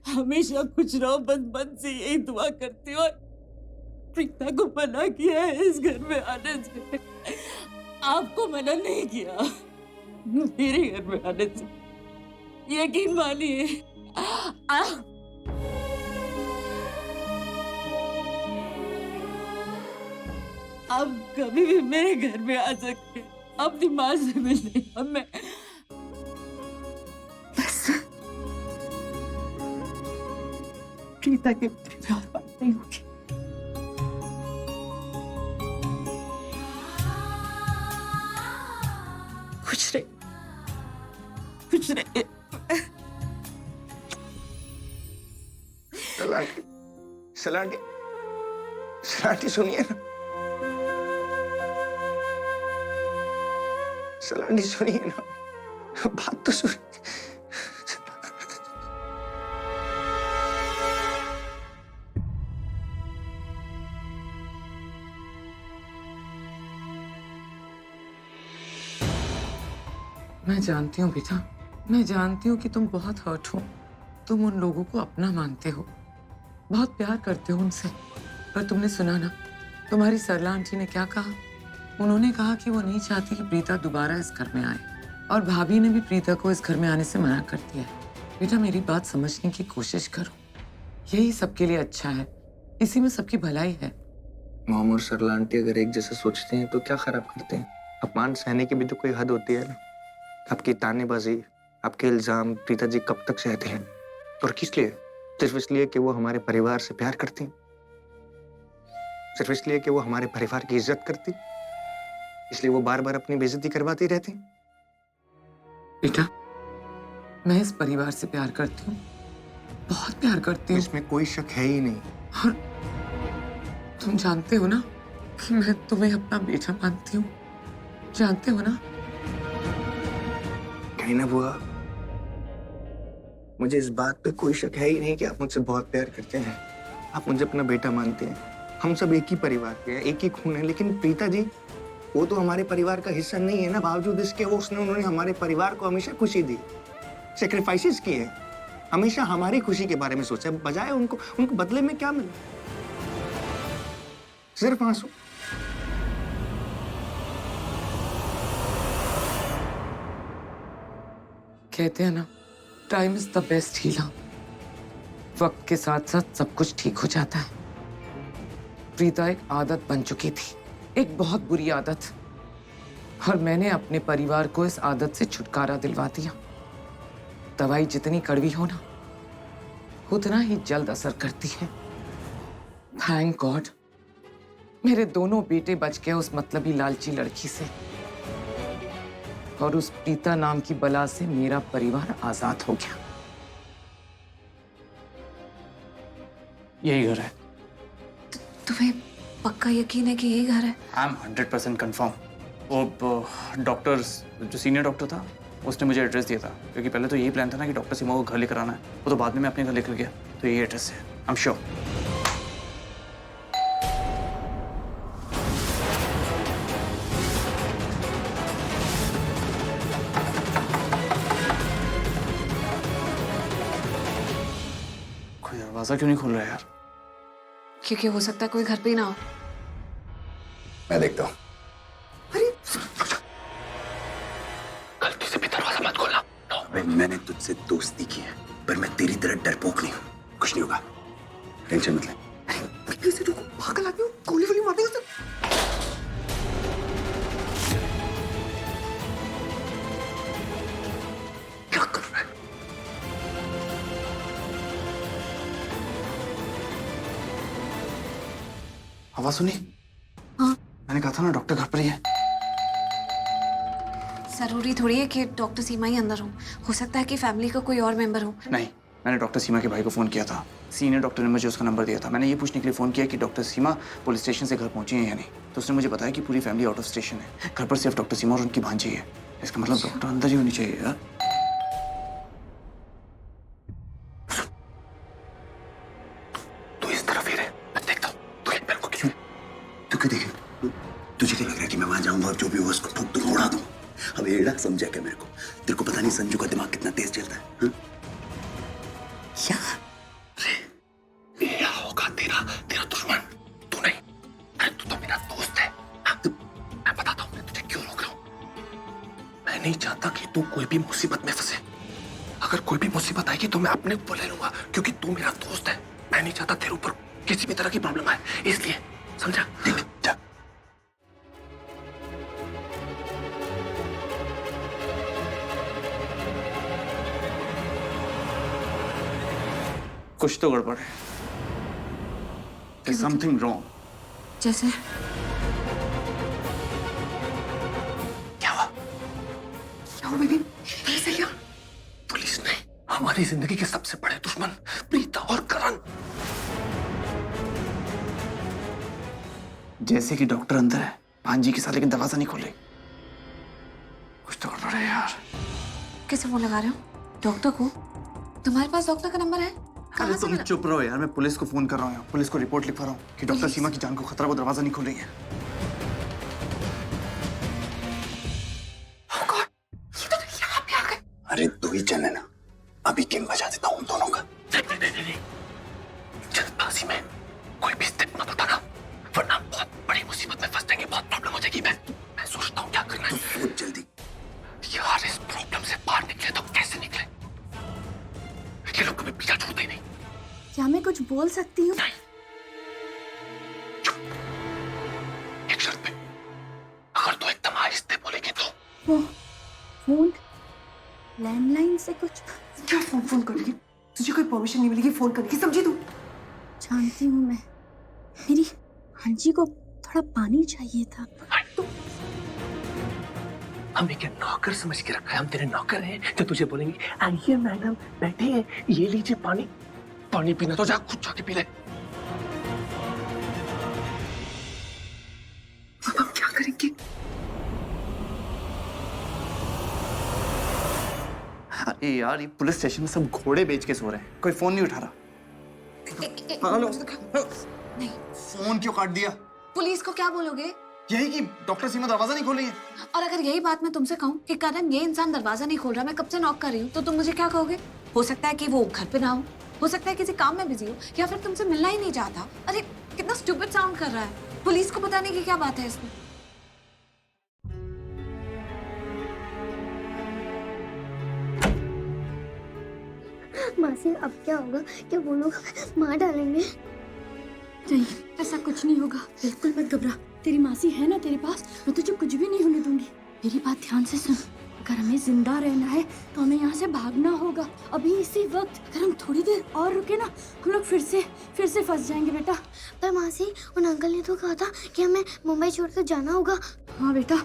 हमेशा खुश रहो, बस मन से यही दुआ करती हूँ। और प्रीता को मना किया है इस घर में आने से, आपको मना नहीं किया मेरे घर में आने से, यकीन मानिए। आप कभी भी मेरे घर में आ सकते हैं अपनी माँ से मिलने। अब मैं बस प्रीता के प्यार बात नहीं होगी। खुश रहे, खुश रहे। सलांटी, सलांटी, सलांटी सुनिए ना, सलांटी सुनिए ना, बात तो सुनिए। मैं जानती हूँ बेटा, मैं जानती हूँ कि तुम बहुत हर्ट हो। तुम उन लोगों को अपना मानते हो, बहुत प्यार करते हो उनसे। पर तुमने सुना ना तुम्हारी सरला आंटी ने क्या कहा? उन्होंने कहा कि वो नहीं चाहती कि प्रीता दोबारा इस घर में आए, और भाभी ने भी प्रीता को इस घर में आने से मना कर दिया है। बेटा मेरी बात समझने की कोशिश करो, यही सबके लिए अच्छा है, इसी में सबकी भलाई है। मॉम और सरला आंटी अगर एक जैसे सोचते हैं तो क्या खराब करते हैं? अपमान सहने की भी तो कोई हद होती है ना। आपकी तानेबाजी, आपके इल्जाम प्रीता जी कब तक सहते हैं? और किस लिए? सिर्फ इसलिए कि वो हमारे परिवार से प्यार करती हैं, सिर्फ इसलिए कि वो हमारे परिवार की इज्जत करती, इसलिए वो बार बार अपनी बेइज्जती करवाती रहती। बेटा मैं इस परिवार से प्यार करती हूँ, बहुत प्यार करती हूँ। इसमें कोई शक है ही नहीं। और तुम जानते हो ना कि मैं तुम्हें अपना बेटा मानती हूँ, जानते हो ना? कहीं ना बुआ, मुझे इस बात पे कोई शक है ही नहीं कि आप मुझसे बहुत प्यार करते हैं, आप मुझे अपना बेटा मानते हैं। हम सब एक ही परिवार के हैं, एक ही खून है। लेकिन प्रीता जी, वो तो हमारे परिवार का हिस्सा नहीं है ना। बावजूद इसके उन्होंने हमारे परिवार को हमेशा खुशी दी, सेक्रीफाइसेस किए, हमेशा हमारी खुशी के बारे में सोचा, बजाय उनको बदले में क्या मिला? सिर्फ आंसू। कहते हैं ना, time is the best healer. वक्त के साथ साथ सब कुछ ठीक हो जाता है। प्रीता एक आदत बन चुकी थी, एक बहुत बुरी आदत, और मैंने अपने परिवार को इस आदत से छुटकारा दिलवा दिया। दवाई जितनी कड़वी हो ना, उतना ही जल्द असर करती है। थैंक गॉड मेरे दोनों बेटे बच गए उस मतलबी लालची लड़की से, और उस प्रीता नाम की बला से मेरा परिवार आजाद हो गया। यही घर है। तुम्हें पक्का यकीन है कि यही घर है? I am 100% confirm. वो डॉक्टर, जो सीनियर डॉक्टर था, उसने मुझे एड्रेस दिया था, क्योंकि पहले तो यही प्लान था ना कि डॉक्टर सीमा को घर लेकर आना है। वो तो बाद में मैं अपने घर लेकर गया, तो यही एड्रेस है। I am sure. कोई दरवाजा क्यों नहीं खुल रहा है यार? क्योंकि हो सकता है कोई घर पे ही ना हो। मैं देखता हूँ। गलती से भी दरवाजा मत खोलना। अबे मैंने तुझसे दोस्ती की है, पर मैं तेरी तरह डरपोक नहीं हूँ। कुछ नहीं होगा, टेंशन मत ले। पागल आदमी, गोली वोली मार देगा। क्या कर रहा है? आवाज सुनी? हाँ। मैंने कहा था ना डॉक्टर घर पर ही है। जरूरी थोड़ी है कि डॉक्टर सीमा ही अंदर हो सकता है कि फैमिली का कोई और मेंबर हो। नहीं, मैंने डॉक्टर सीमा के भाई को फोन किया था। सीनियर डॉक्टर ने मुझे उसका नंबर दिया था। मैंने ये पूछने के लिए फोन किया कि डॉक्टर सीमा पुलिस स्टेशन से घर पहुंची है या नहीं, तो उसने मुझे बताया कि पूरी फैमिली आउट ऑफ स्टेशन है, घर पर सिर्फ डॉक्टर सीमा और उनकी भांजी है। इसका मतलब डॉक्टर अंदर ही होनी चाहिए यार। तू इस तरफ ही रहे, मैं देखता हूँ। तू एक मेरे को क्यों? तू क्यों देखे? तुझे क्या लग रहा है कि मैं वहां जाऊंगा और जो भी होगा उसको ठोक दूंगा, उड़ा दूंगा? अब एड़ा समझा क्या मेरे को? तेरे को पता नहीं संजू का दिमाग कितना तेज चलता है, हाँ? चाहता कि तू कोई भी मुसीबत में फंसे। अगर कोई भी मुसीबत आएगी तो मैं अपने ऊपर ले लूंगा, क्योंकि तू मेरा दोस्त है। मैं नहीं चाहता तेरे ऊपर किसी भी तरह की प्रॉब्लम आए, इसलिए समझा? देख जा। कुछ तो गड़बड़ है। There's something wrong. जैसे क्या हुआ? क्या हुआ बेबी? ऐसे क्या? पुलिस ने हमारी जिंदगी के सबसे बड़े दुश्मन प्रीता और करण, जैसे कि डॉक्टर अंदर है भांजी के साथ, लेकिन दरवाजा नहीं खोल रही। कुछ तो गड़बड़ है यार। किसे फोन लगा रहे हो? डॉक्टर को? तुम्हारे पास डॉक्टर का नंबर है? अरे तुम चुप रहो यार, मैं पुलिस को फोन कर रहा हूँ। पुलिस को रिपोर्ट लिखवा रहा हूँ कि डॉक्टर सीमा की जान को खतरा, वो दरवाजा नहीं खोल रही है। अरे दो ही जन है ना, अभी गेम बजा देता हूँ दोनों का। नहीं, जल्दबाजी में कोई भी स्टेप मत उठाना, वरना बहुत बड़ी मुसीबत में फंस जाएंगे, बहुत प्रॉब्लम हो जाएगी। मैं सोचता हूँ क्या करना है। सोच जल्दी यार, इस प्रॉब्लम से बाहर निकले तो कैसे निकले? ये लोग कभी पीछा छोड़ते ही नहीं। क्या मैं कुछ बोल सकती हूँ? एक शर्त पे, अगर तू एकदम आहिस्ते बोलेगी तो। वो फोन लैंडलाइन से कुछ क्या फोन करेगी? तुझे कोई परमिशन नहीं मिलेगी फोन करने की, समझी तू? जानती हूँ मैं। मेरी हांजी को थोड़ा पानी चाहिए था। हमें क्या नौकर समझ के रखा है? हम तेरे नौकर हैं जो तुझे बोलेंगे आइए मैडम बैठे हैं, ये लीजिए पानी। पानी पीना तो जा, खुद जाके पी ले। अब हम क्या करेंगे? अरे यार, ये पुलिस स्टेशन में सब घोड़े बेच के सो रहे हैं, कोई फोन नहीं उठा रहा। हेलो, नहीं। फोन क्यों काट दिया? पुलिस को क्या बोलोगे? यही कि डॉक्टर सीमा दरवाजा नहीं खोल रही है। और अगर यही बात मैं तुमसे कहूँ कि करण ये इंसान दरवाजा नहीं खोल रहा, मैं कब से नॉक कर रही हूँ, तो तुम मुझे क्या कहोगे? हो सकता है कि वो घर पे ना हो सकता है किसी काम में बिजी हो, या फिर तुमसे मिलना ही नहीं चाहता। अरे कितना स्टूपिड साउंड कर रहा है। पुलिस को बताने की क्या बात है इसमें? मासी अब क्या होगा? क्या वो लोग मार डालेंगे? नहीं, ऐसा कुछ नहीं होगा। बिल्कुल मत घबरा। तेरी मासी है ना तेरे पास, मैं तुझे कुछ भी नहीं होने दूंगी। मेरी बात ध्यान से सुन। अगर हमें जिंदा रहना है तो हमें यहाँ से भागना होगा अभी इसी वक्त। अगर हम थोड़ी देर और रुके ना, हम लोग फिर से फंस जाएंगे बेटा। पर मासी, उन अंकल ने तो कहा था कि हमें मुंबई छोड़कर जाना होगा। हाँ बेटा,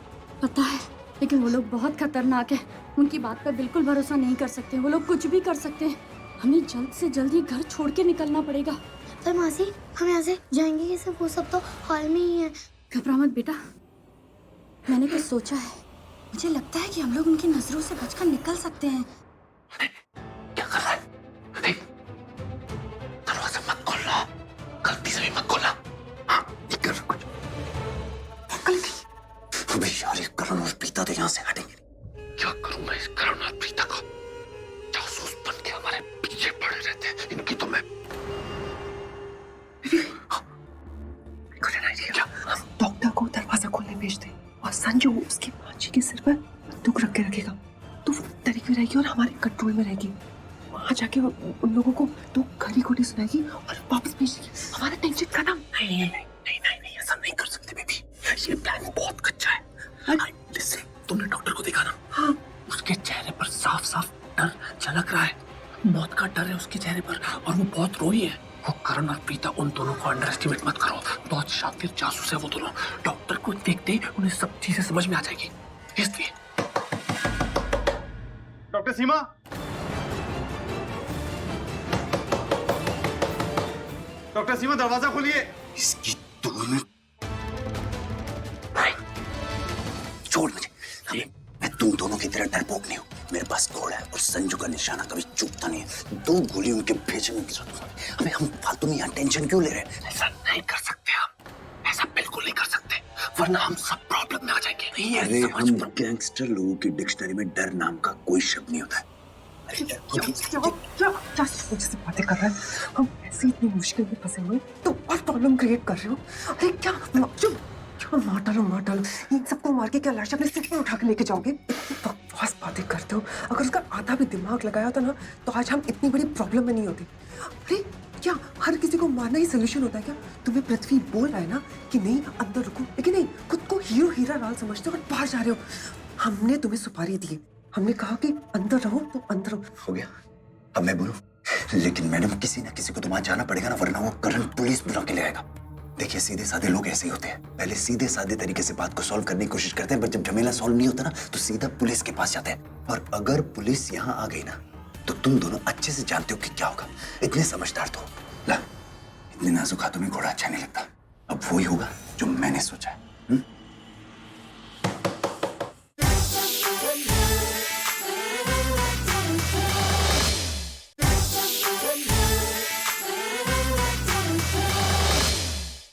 पता है, लेकिन वो लोग बहुत खतरनाक है। उनकी बात पर बिल्कुल भरोसा नहीं कर सकते। वो लोग कुछ भी कर सकते हैं। हमें जल्द से जल्द ही घर छोड़ के निकलना पड़ेगा। पर मासी, हम यहाँ से जाएंगे कैसे? वो सब तो हॉल में ही है। घबरा मत बेटा, मैंने कुछ सोचा है। मुझे लगता है कि हम लोग उनकी नजरों से बचकर निकल सकते हैं। क्या कर रहा है? दरवाजा मत खोलना, गलती से भी मत खोलना। हाँ, नहीं कर रहा कुछ। अबे यार, ये करण और प्रीता तो यहाँ से हटेंगे नहीं। क्या करूं मैं इस करण और प्रीता को? जासूस बन के हमारे पीछे पड़े रहते हैं। इनकी तो मैं डॉक्टर को दरवाजा खोलने भेज दे और संजू उसकी मांझी के सिर पर बंदूक रख के रखेगा, तो वो डरी हुई रहेगी और हमारे कंट्रोल में रहेगी। वहां जाके उन लोगों को तो खरी खोटी सुनाएगी और वापस भेज देगी। हमारा टेंशन खत्म। नहीं, ऐसा नहीं कर सकते बेबी। ये प्लान बहुत कच्चा है। लिसन, तुमने डॉक्टर को देखा ना? हाँ। उसके चेहरे पर साफ साफ डर झलक रहा है। मौत का डर है उसके चेहरे पर, और वो बहुत रोई है। वो करण और प्रीता, उन दोनों को अंडर एस्टिमेट मत करो। बहुत शातिर जासूस है वो दोनों। डॉक्टर को देखते ही उन्हें सब चीजें समझ में आ जाएगी, इसलिए। डॉक्टर सीमा, डॉक्टर सीमा दरवाजा खोलिए। इसकी दोनों छोड़ मुझे। मैं तुम दोनों की तरह डरपोक नहीं हूँ। मेरे पास घोड़ा है और संजू का निशाना कभी चूकता नहीं है। 2 गोली उनके भेजने की जरूरत है। अबे हम फालतू में यहाँ टेंशन क्यों ले रहे हैं? ऐसा नहीं कर सकते हम, ऐसा बिल्कुल नहीं कर सकते, वरना हम सब प्रॉब्लम में आ जाएंगे। नहीं, अरे हम गैंगस्टर लोगों की डिक्शनरी में डर नाम का कोई शब्द नहीं होता है। क्या जैसे बातें कर रहा है? हम ऐसे इतनी मुश्किल में फंसे हुए, तुम और प्रॉब्लम क्रिएट कर रहे हो। अरे क्या मार डालो। इन सबको मार के क्या लाश अपने सिर पे उठा के लेके जाओगे? बकवास बात बातें करते हो? अगर उसका आधा भी दिमाग लगाया होता ना तो आज हम इतनी बड़ी प्रॉब्लम में नहीं होते। अरे क्या हर किसी को मारना ही सोल्यूशन होता है क्या? तुम्हें पृथ्वी बोल रहा है ना कि नहीं अंदर रुको, लेकिन नहीं, खुद को हीरो हीरा लाल समझते हो और बाहर जा रहे हो। हमने तुम्हें सुपारी दी, हमने कहा कि अंदर रहो तो अंदर रहो। हो गया, अब मैं बोलूं? लेकिन मैडम किसी ना किसी को तो वहां जाना पड़ेगा ना, वरना वो करण पुलिस बुला के ले आएगा। देखिए सीधे साधे लोग ऐसे ही होते हैं, पहले सीधे साधे तरीके से बात को सॉल्व करने की कोशिश करते हैं, पर जब झमेला सॉल्व नहीं होता ना तो सीधा पुलिस के पास जाते हैं। और अगर पुलिस यहाँ आ गई ना तो तुम दोनों अच्छे से जानते हो कि क्या होगा। इतने समझदार तो ला, इतने नाजुक हाथों में घोड़ा अच्छा नहीं लगता। अब वही होगा जो मैंने सोचा है।